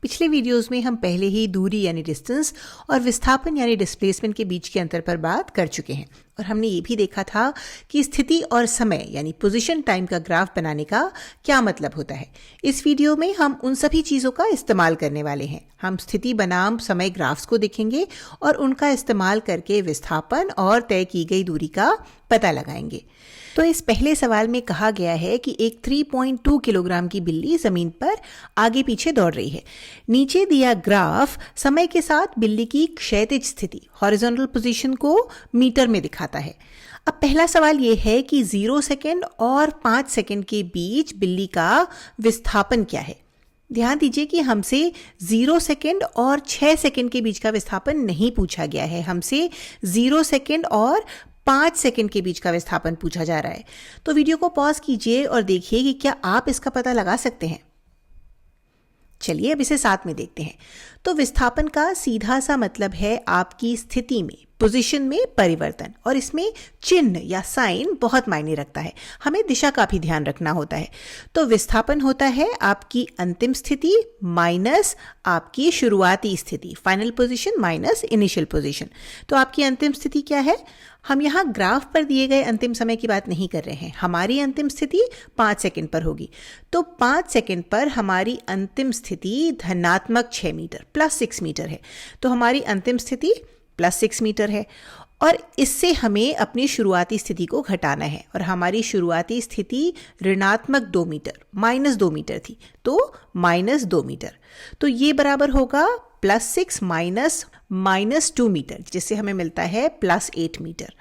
पिछले वीडियोस में हम पहले ही दूरी यानी डिस्टेंस और विस्थापन यानी डिस्प्लेसमेंट के बीच के अंतर पर बात कर चुके हैं और हमने ये भी देखा था कि स्थिति और समय यानी पोजीशन टाइम का ग्राफ बनाने का क्या मतलब होता है। इस वीडियो में हम उन सभी चीज़ों का इस्तेमाल करने वाले हैं। हम स्थिति बनाम समय ग्राफ्स को देखेंगे और उनका इस्तेमाल करके विस्थापन और तय की गई दूरी का पता लगाएंगे। तो इस पहले सवाल में कहा गया है कि एक 3.2 किलोग्राम की बिल्ली जमीन पर आगे पीछे दौड़ रही है। नीचे दिया ग्राफ समय के साथ बिल्ली की क्षैतिज स्थिति हॉरिजॉन्टल पोजीशन को मीटर में दिखाता है। अब पहला सवाल यह है कि 0 सेकेंड और 5 सेकेंड के बीच बिल्ली का विस्थापन क्या है। ध्यान दीजिए कि हमसे 0 सेकेंड और 6 सेकेंड के बीच का विस्थापन नहीं पूछा गया है, हमसे 0 सेकेंड और 5 सेकेंड के बीच का विस्थापन पूछा जा रहा है। तो वीडियो को पॉज कीजिए और देखिए कि क्या आप इसका पता लगा सकते हैं। चलिए अब इसे साथ में देखते हैं। तो विस्थापन का सीधा सा मतलब है आपकी स्थिति में पोजीशन में परिवर्तन, और इसमें चिन्ह या साइन बहुत मायने रखता है। हमें दिशा का भी ध्यान रखना होता है। तो विस्थापन होता है आपकी अंतिम स्थिति माइनस आपकी शुरुआती स्थिति, final position minus initial position. तो आपकी अंतिम स्थिति क्या है? हम यहाँ ग्राफ पर दिए गए अंतिम समय की बात नहीं कर रहे हैं। हमारी अंतिम स्थिति 5 सेकेंड पर होगी। तो 5 सेकेंड पर हमारी अंतिम स्थिति धनात्मक 6 मीटर प्लस 6 मीटर है। तो हमारी अंतिम स्थिति प्लस 6 मीटर है और इससे हमें अपनी शुरुआती स्थिति को घटाना है, और हमारी शुरुआती स्थिति ऋणात्मक 2 मीटर माइनस 2 मीटर थी, तो माइनस 2 मीटर। तो ये बराबर होगा +6 माइनस 2 मीटर, जिससे हमें मिलता है +8 मीटर।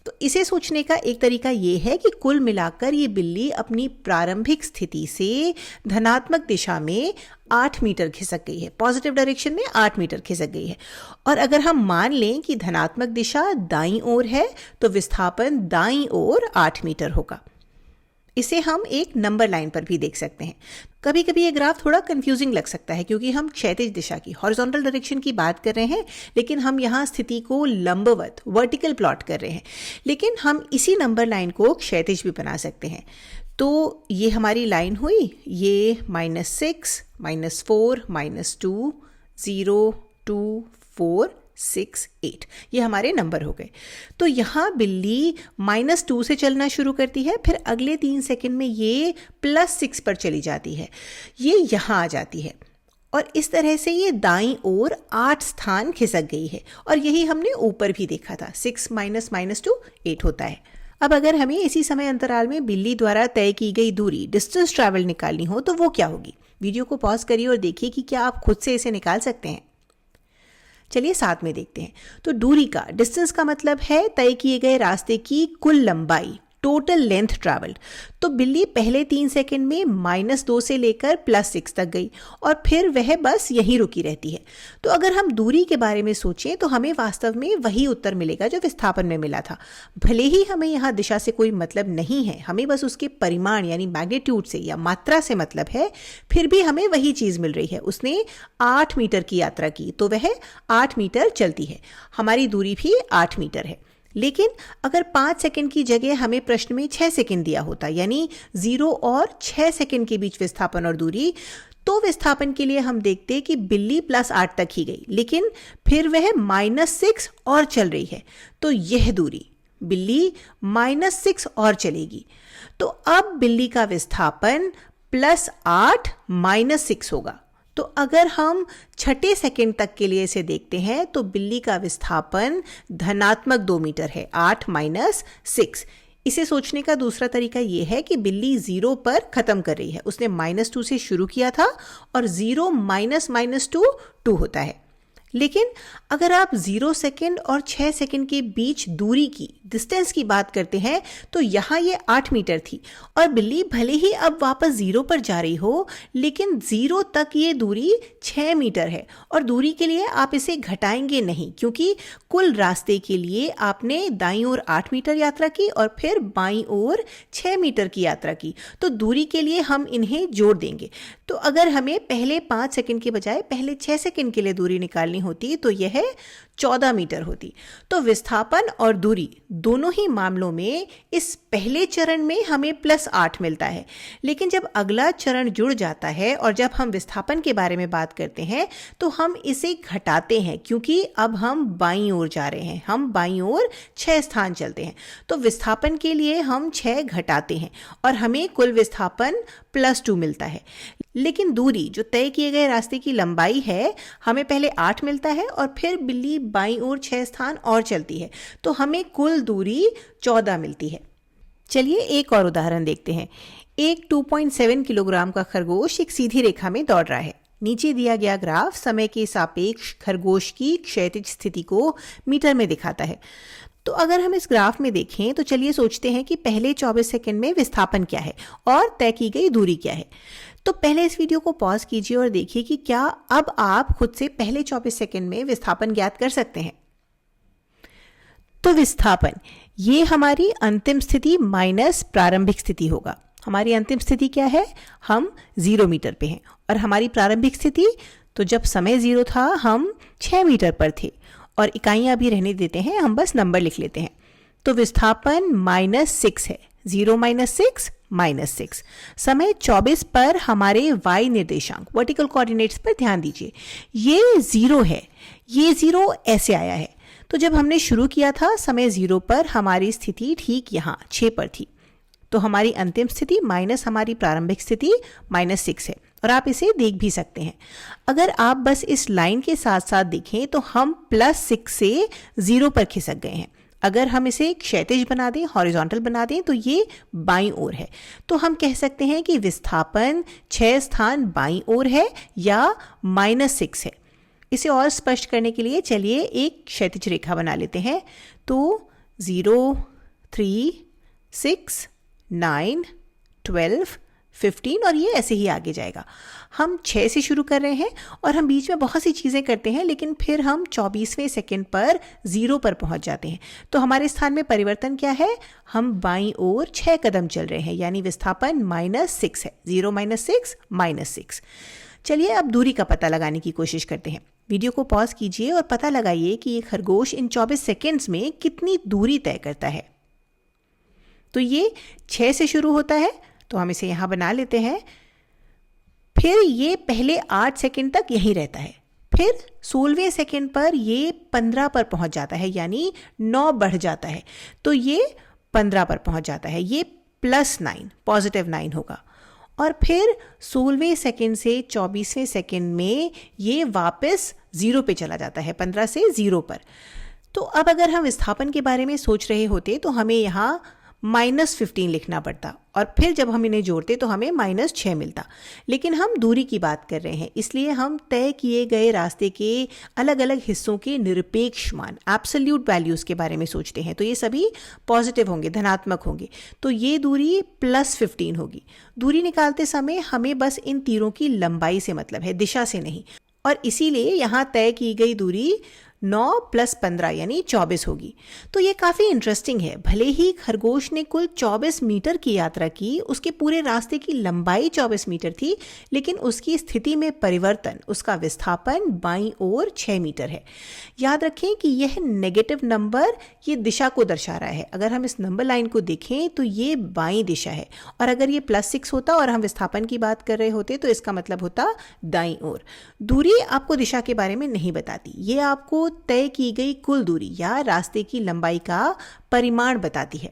तो इसे सोचने का एक तरीका ये है कि कुल मिलाकर ये बिल्ली अपनी प्रारंभिक स्थिति से धनात्मक दिशा में 8 मीटर खिसक गई है, पॉजिटिव डायरेक्शन में 8 मीटर खिसक गई है। और अगर हम मान लें कि धनात्मक दिशा दाईं ओर है तो विस्थापन दाईं ओर 8 मीटर होगा। इसे हम एक नंबर लाइन पर भी देख सकते हैं। कभी कभी ये ग्राफ थोड़ा कंफ्यूजिंग लग सकता है क्योंकि हम क्षैतिज दिशा की हॉरिजॉन्टल डायरेक्शन की बात कर रहे हैं, लेकिन हम यहाँ स्थिति को लंबवत वर्टिकल प्लॉट कर रहे हैं। लेकिन हम इसी नंबर लाइन को क्षैतिज भी बना सकते हैं। तो ये हमारी लाइन हुई, ये -6 -4 -2 0 2 4 6 8, ये हमारे नंबर हो गए। तो यहाँ बिल्ली -2 से चलना शुरू करती है, फिर अगले 3 सेकंड में ये +6 पर चली जाती है, ये यहाँ आ जाती है और इस तरह से ये दाईं ओर 8 स्थान खिसक गई है। और यही हमने ऊपर भी देखा था, 6 -2 8 होता है। अब अगर हमें इसी समय अंतराल में बिल्ली द्वारा तय की गई दूरी डिस्टेंस ट्रैवल निकालनी हो तो वो क्या होगी? वीडियो को पॉज करिए और देखिए कि क्या आप खुद से इसे निकाल सकते हैं। चलिए साथ में देखते हैं। तो दूरी का, डिस्टेंस का मतलब है तय किए गए रास्ते की कुल लंबाई, टोटल लेंथ ट्रैवल्ड। तो बिल्ली पहले 3 सेकंड में -2 से लेकर +6 तक गई और फिर वह बस यहीं रुकी रहती है। तो अगर हम दूरी के बारे में सोचें तो हमें वास्तव में वही उत्तर मिलेगा जो विस्थापन में मिला था। भले ही हमें यहाँ दिशा से कोई मतलब नहीं है, हमें बस उसके परिमाण यानी मैग्नीट्यूड से या मात्रा से मतलब है, फिर भी हमें वही चीज़ मिल रही है। उसने 8 मीटर की यात्रा की तो वह 8 मीटर चलती है। हमारी दूरी भी 8 मीटर है। लेकिन अगर 5 सेकंड की जगह हमें प्रश्न में 6 सेकंड दिया होता, यानी 0 और 6 सेकंड के बीच विस्थापन और दूरी, तो विस्थापन के लिए हम देखते कि बिल्ली +8 तक ही गई, लेकिन फिर वह -6 और चल रही है। तो यह दूरी बिल्ली -6 और चलेगी। तो अब बिल्ली का विस्थापन +8 -6 होगा। तो अगर हम 6 सेकंड तक के लिए इसे देखते हैं तो बिल्ली का विस्थापन धनात्मक 2 मीटर है, 8 -6। इसे सोचने का दूसरा तरीका यह है कि बिल्ली 0 पर खत्म कर रही है। उसने -2 से शुरू किया था और 0 -2 2 होता है। लेकिन अगर आप 0 सेकेंड और 6 सेकेंड के बीच दूरी की, डिस्टेंस की बात करते हैं तो यहाँ ये 8 मीटर थी और बिल्ली भले ही अब वापस 0 पर जा रही हो, लेकिन 0 तक ये दूरी 6 मीटर है और दूरी के लिए आप इसे घटाएंगे नहीं, क्योंकि कुल रास्ते के लिए आपने दाईं ओर 8 मीटर यात्रा की और फिर बाईं ओर 6 मीटर की यात्रा की। तो दूरी के लिए हम इन्हें जोड़ देंगे। तो अगर हमें पहले 5 सेकेंड के बजाय पहले 6 सेकेंड के लिए दूरी निकालनी होती तो यह 14 मीटर होती। तो विस्थापन और दूरी दोनों ही मामलों में इस पहले चरण में हमें +8 मिलता है, लेकिन जब अगला चरण जुड़ जाता है और जब हम विस्थापन के बारे में बात करते हैं तो हम इसे घटाते हैं, क्योंकि अब हम बाईं ओर जा रहे हैं, हम बाईं ओर 6 स्थान चलते हैं। तो विस्थापन के लिए हम 6 घटाते हैं और हमें कुल विस्थापन +2 मिलता है। लेकिन दूरी, जो तय किए गए रास्ते की लंबाई है, हमें पहले 8 मिलता है और फिर बिल्ली बाईं ओर 6 स्थान और चलती है, तो हमें कुल दूरी 14 मिलती है। चलिए एक और उदाहरण देखते हैं। एक 2.7 किलोग्राम का खरगोश एक सीधी रेखा में दौड़ रहा है। नीचे दिया गया ग्राफ समय के सापेक्ष खरगोश की क्षैतिज स्थिति को मीटर में दिखाता है। तो अगर हम इस ग्राफ में देखें तो चलिए सोचते हैं कि पहले 24 सेकंड में विस्थापन क्या है और तय की गई दूरी क्या है। तो पहले इस वीडियो को पॉज कीजिए और देखिए कि क्या अब आप खुद से पहले 24 सेकंड में विस्थापन ज्ञात कर सकते हैं। तो विस्थापन, ये हमारी अंतिम स्थिति माइनस प्रारंभिक स्थिति होगा। हमारी अंतिम स्थिति क्या है? हम 0 मीटर पे हैं। और हमारी प्रारंभिक स्थिति, तो जब समय 0 था हम 6 मीटर पर थे। और इकाइयां भी रहने देते हैं, हम बस नंबर लिख लेते हैं। तो विस्थापन -6 है। 0 - 6 -6। समय 24 पर हमारे y निर्देशांक वर्टिकल कोऑर्डिनेट्स पर ध्यान दीजिए, ये 0 है। ये 0 ऐसे आया है। तो जब हमने शुरू किया था समय 0 पर हमारी स्थिति ठीक यहाँ 6 पर थी। तो हमारी अंतिम स्थिति माइनस हमारी प्रारंभिक स्थिति -6 है। और आप इसे देख भी सकते हैं। अगर आप बस इस लाइन के साथ साथ देखें तो हम +6 से 0 पर खिसक गए हैं। अगर हम इसे क्षैतिज बना दें, हॉरिजॉन्टल बना दें, तो ये बाईं ओर है। तो हम कह सकते हैं कि विस्थापन 6 स्थान बाईं ओर है या -6 है। इसे और स्पष्ट करने के लिए चलिए एक क्षैतिज रेखा बना लेते हैं। तो 0, 3, 6, 9, 12, 15 और ये ऐसे ही आगे जाएगा। हम 6 से शुरू कर रहे हैं और हम बीच में बहुत सी चीज़ें करते हैं, लेकिन फिर हम 24वें सेकंड पर 0 पर पहुंच जाते हैं। तो हमारे स्थान में परिवर्तन क्या है? हम बाईं ओर 6 कदम चल रहे हैं, यानी विस्थापन -6 है। 0 - 6 -6। चलिए अब दूरी का पता लगाने की कोशिश करते हैं। वीडियो को पॉज कीजिए और पता लगाइए कि ये खरगोश इन 24 सेकेंड्स में कितनी दूरी तय करता है। तो ये 6 से शुरू होता है, तो हम इसे यहाँ बना लेते हैं। फिर ये पहले 8 सेकंड तक यहीं रहता है। फिर 16वें सेकंड पर ये 15 पर पहुंच जाता है, यानी 9 बढ़ जाता है। तो ये 15 पर पहुंच जाता है। ये +9 +9 होगा। और फिर 16वें सेकंड से 24वें सेकंड में ये वापस 0 पे चला जाता है, 15 से 0 पर। तो अब अगर हम विस्थापन के बारे में सोच रहे होते तो हमें यहाँ -15 लिखना पड़ता और फिर जब हम इन्हें जोड़ते तो हमें -6 मिलता। लेकिन हम दूरी की बात कर रहे हैं, इसलिए हम तय किए गए रास्ते के अलग अलग हिस्सों के निरपेक्ष मान, एब्सोल्यूट वैल्यूज़ के बारे में सोचते हैं। तो ये सभी पॉजिटिव होंगे, धनात्मक होंगे। तो ये दूरी +15 होगी। दूरी निकालते समय हमें बस इन तीरों की लंबाई से मतलब है, दिशा से नहीं। और इसीलिए यहाँ तय की गई दूरी 9 + 15 यानी 24 होगी। तो ये काफ़ी इंटरेस्टिंग है। भले ही खरगोश ने कुल 24 मीटर की यात्रा की, उसके पूरे रास्ते की लंबाई 24 मीटर थी, लेकिन उसकी स्थिति में परिवर्तन, उसका विस्थापन बाईं ओर 6 मीटर है। याद रखें कि यह नेगेटिव नंबर ये दिशा को दर्शा रहा है। अगर हम इस नंबर लाइन को देखें तो ये बाईं दिशा है, और अगर ये +6 होता और हम विस्थापन की बात कर रहे होते तो इसका मतलब होता दाईं ओर। दूरी आपको दिशा के बारे में नहीं बताती, ये आपको तय की गई कुल दूरी या रास्ते की लंबाई का परिमाण बताती है।